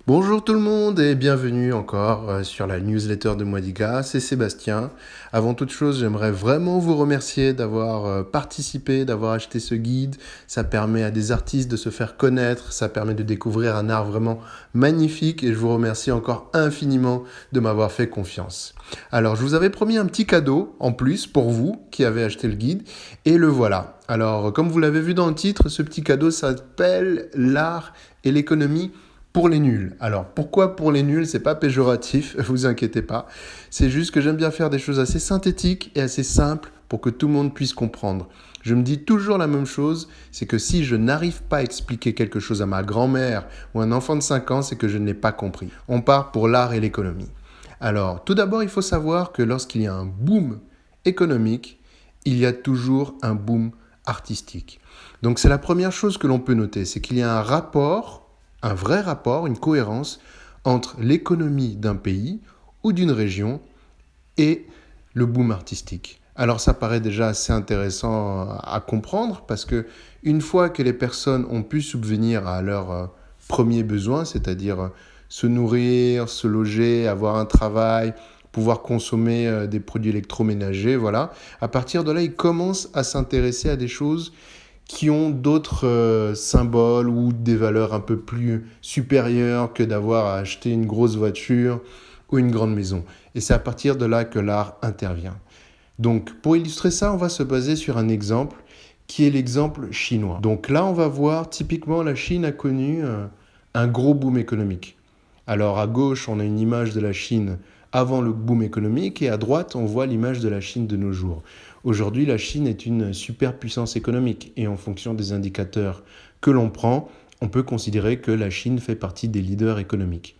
Bonjour tout le monde et bienvenue encore sur la newsletter de Modiga, c'est Sébastien. Avant toute chose, j'aimerais vraiment vous remercier d'avoir participé, d'avoir acheté ce guide. Ça permet à des artistes de se faire connaître, ça permet de découvrir un art vraiment magnifique et je vous remercie encore infiniment de m'avoir fait confiance. Alors, je vous avais promis un petit cadeau en plus pour vous qui avez acheté le guide et le voilà. Alors, comme vous l'avez vu dans le titre, ce petit cadeau s'appelle l'art et l'économie pour les nuls. Alors, pourquoi pour les nuls? C'est pas péjoratif, vous inquiétez pas. C'est juste que j'aime bien faire des choses assez synthétiques et assez simples pour que tout le monde puisse comprendre. Je me dis toujours la même chose, c'est que si je n'arrive pas à expliquer quelque chose à ma grand-mère ou un enfant de 5 ans, c'est que je n'ai pas compris. On part pour l'art et l'économie. Alors, tout d'abord, il faut savoir que lorsqu'il y a un boom économique, il y a toujours un boom artistique. Donc, c'est la première chose que l'on peut noter, c'est qu'il y a un vrai rapport, une cohérence entre l'économie d'un pays ou d'une région et le boom artistique. Alors ça paraît déjà assez intéressant à comprendre parce que une fois que les personnes ont pu subvenir à leurs premiers besoins, c'est-à-dire se nourrir, se loger, avoir un travail, pouvoir consommer des produits électroménagers, voilà, à partir de là, ils commencent à s'intéresser à des choses qui ont d'autres symboles ou des valeurs un peu plus supérieures que d'avoir à acheter une grosse voiture ou une grande maison. Et c'est à partir de là que l'art intervient. Donc pour illustrer ça, on va se baser sur un exemple qui est l'exemple chinois. Donc là, on va voir typiquement la Chine a connu un gros boom économique. Alors à gauche, on a une image de la Chine avant le boom économique et à droite, on voit l'image de la Chine de nos jours. Aujourd'hui, la Chine est une superpuissance économique et en fonction des indicateurs que l'on prend, on peut considérer que la Chine fait partie des leaders économiques.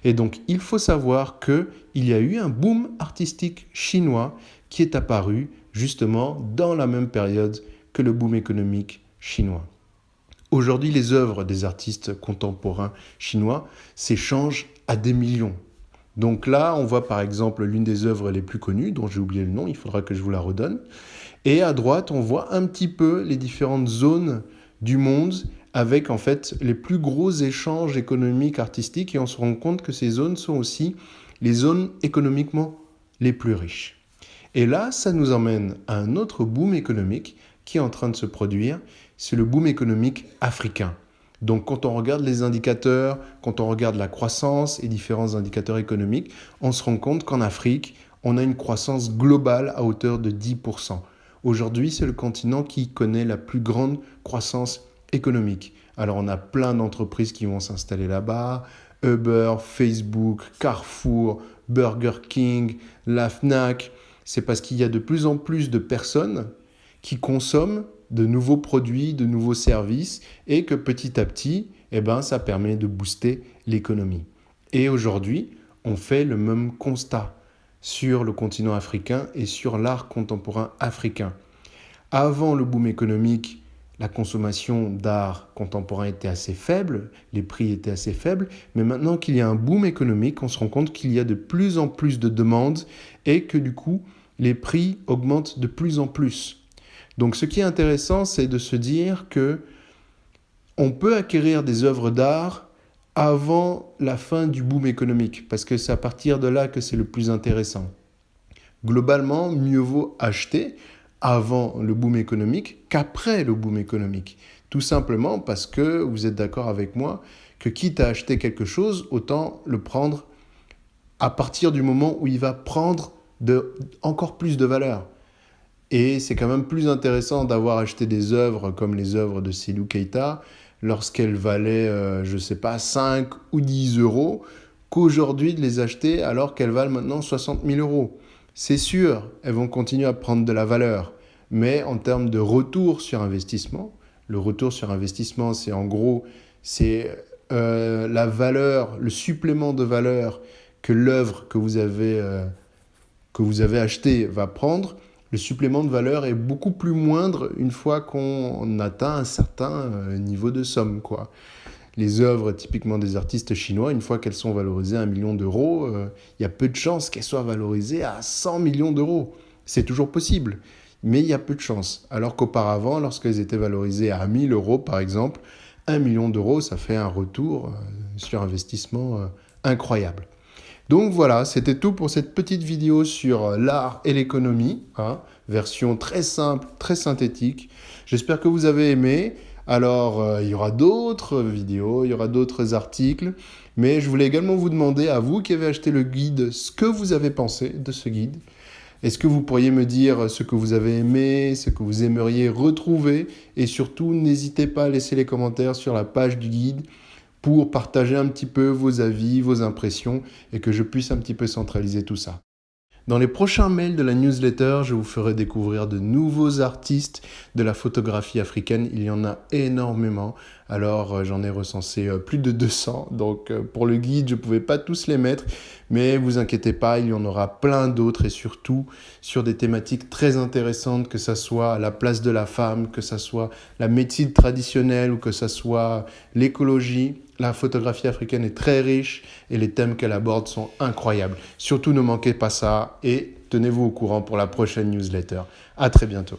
Et donc, il faut savoir qu'il y a eu un boom artistique chinois qui est apparu justement dans la même période que le boom économique chinois. Aujourd'hui, les œuvres des artistes contemporains chinois s'échangent à des millions. Donc là, on voit par exemple l'une des œuvres les plus connues, dont j'ai oublié le nom, il faudra que je vous la redonne. Et à droite, on voit un petit peu les différentes zones du monde avec en fait les plus gros échanges économiques artistiques et on se rend compte que ces zones sont aussi les zones économiquement les plus riches. Et là, ça nous emmène à un autre boom économique qui est en train de se produire, c'est le boom économique africain. Donc quand on regarde les indicateurs, quand on regarde la croissance et différents indicateurs économiques, on se rend compte qu'en Afrique, on a une croissance globale à hauteur de 10%. Aujourd'hui, c'est le continent qui connaît la plus grande croissance économique. Alors on a plein d'entreprises qui vont s'installer là-bas, Uber, Facebook, Carrefour, Burger King, la Fnac. C'est parce qu'il y a de plus en plus de personnes qui consomment de nouveaux produits, de nouveaux services et que petit à petit, ça permet de booster l'économie. Et aujourd'hui, on fait le même constat sur le continent africain et sur l'art contemporain africain. Avant le boom économique, la consommation d'art contemporain était assez faible, les prix étaient assez faibles, mais maintenant qu'il y a un boom économique, on se rend compte qu'il y a de plus en plus de demandes et que du coup, les prix augmentent de plus en plus. Donc ce qui est intéressant, c'est de se dire que on peut acquérir des œuvres d'art avant la fin du boom économique, parce que c'est à partir de là que c'est le plus intéressant. Globalement, mieux vaut acheter avant le boom économique qu'après le boom économique. Tout simplement parce que vous êtes d'accord avec moi que quitte à acheter quelque chose, autant le prendre à partir du moment où il va prendre encore plus de valeur. Et c'est quand même plus intéressant d'avoir acheté des œuvres comme les œuvres de Seydou Keita lorsqu'elles valaient, je ne sais pas, 5 ou 10 euros, qu'aujourd'hui de les acheter alors qu'elles valent maintenant 60 000 euros. C'est sûr, elles vont continuer à prendre de la valeur, mais en termes de retour sur investissement, le retour sur investissement, c'est en gros, la valeur, le supplément de valeur que l'œuvre que vous avez achetée va prendre. Le supplément de valeur est beaucoup plus moindre une fois qu'on atteint un certain niveau de somme, quoi. Les œuvres typiquement des artistes chinois, une fois qu'elles sont valorisées à 1 million d'euros, il y a peu de chances qu'elles soient valorisées à 100 millions d'euros. C'est toujours possible, mais il y a peu de chances. Alors qu'auparavant, lorsqu'elles étaient valorisées à 1 000 euros par exemple, 1 million d'euros, ça fait un retour sur investissement incroyable. Donc voilà, c'était tout pour cette petite vidéo sur l'art et l'économie, hein, version très simple, très synthétique. J'espère que vous avez aimé. Alors, il y aura d'autres vidéos, il y aura d'autres articles, mais je voulais également vous demander, à vous qui avez acheté le guide, ce que vous avez pensé de ce guide. Est-ce que vous pourriez me dire ce que vous avez aimé, ce que vous aimeriez retrouver, et surtout, n'hésitez pas à laisser les commentaires sur la page du guide pour partager un petit peu vos avis, vos impressions, et que je puisse un petit peu centraliser tout ça. Dans les prochains mails de la newsletter, je vous ferai découvrir de nouveaux artistes de la photographie africaine. Il y en a énormément. Alors, j'en ai recensé plus de 200. Donc, pour le guide, je ne pouvais pas tous les mettre. Mais vous inquiétez pas, il y en aura plein d'autres et surtout sur des thématiques très intéressantes, que ce soit la place de la femme, que ce soit la médecine traditionnelle ou que ce soit l'écologie. La photographie africaine est très riche et les thèmes qu'elle aborde sont incroyables. Surtout, ne manquez pas ça et tenez-vous au courant pour la prochaine newsletter. À très bientôt.